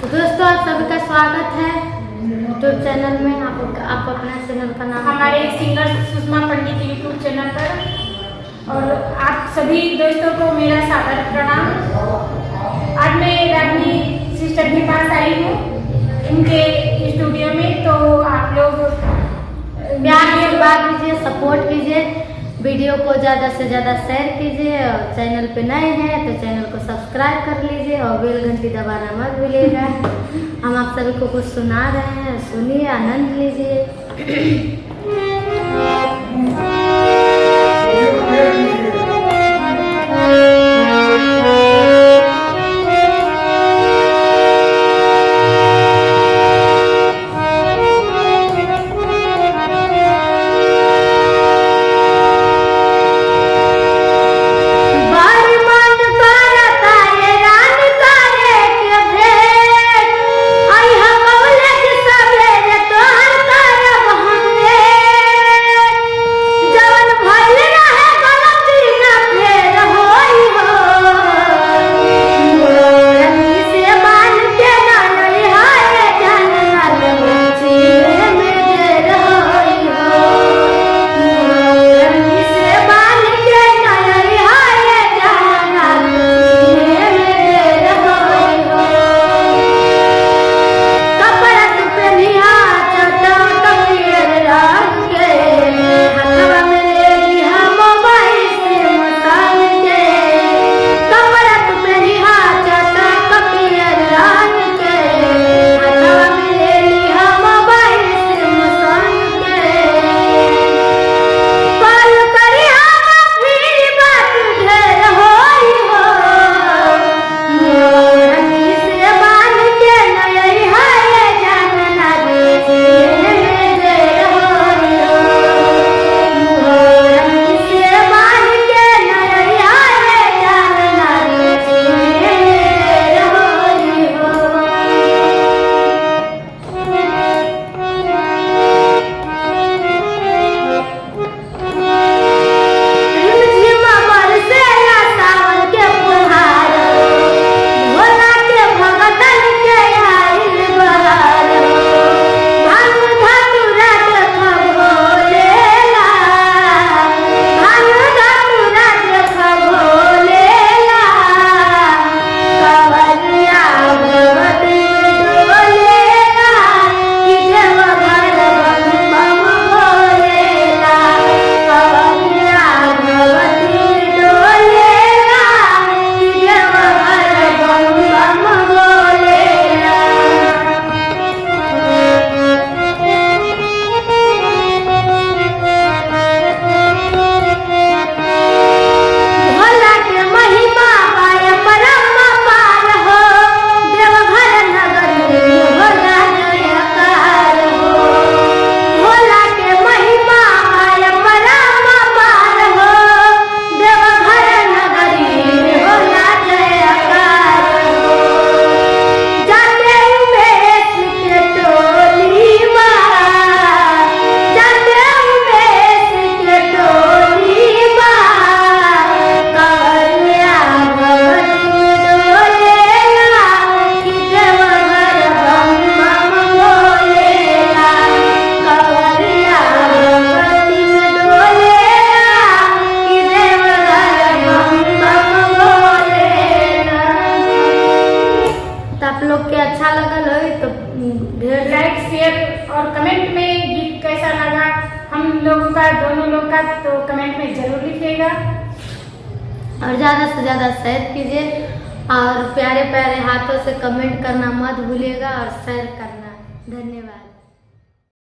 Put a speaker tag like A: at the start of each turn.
A: तो दोस्तों आप सभी का स्वागत है यूट्यूब चैनल में। आप अपना चैनल का नाम
B: हमारे सिंगर सुषमा पंडित यूट्यूब चैनल पर। और आप सभी दोस्तों को मेरा सादर प्रणाम। आज मैं रानी सिस्टर के पास आई हूँ उनके स्टूडियो में, तो आप लोग
A: प्यार से बात कीजिए, सपोर्ट कीजिए, वीडियो को ज़्यादा से ज़्यादा शेयर कीजिए और चैनल पे नए हैं तो चैनल को सब्सक्राइब कर लीजिए और बेल घंटी दबाना मत भूलिएगा। हम आप सभी को कुछ सुना रहे हैं, सुनिए, आनंद लीजिए। आप लोग के अच्छा लगल हो तो ढेर
B: लाइक, शेयर और कमेंट में गीत कैसा लगा हम लोगों का, दोनों लोग का, तो कमेंट में जरूर लिखिएगा
A: और ज़्यादा से ज़्यादा शेयर कीजिए और प्यारे प्यारे हाथों से कमेंट करना मत भूलिएगा और शेयर करना। धन्यवाद।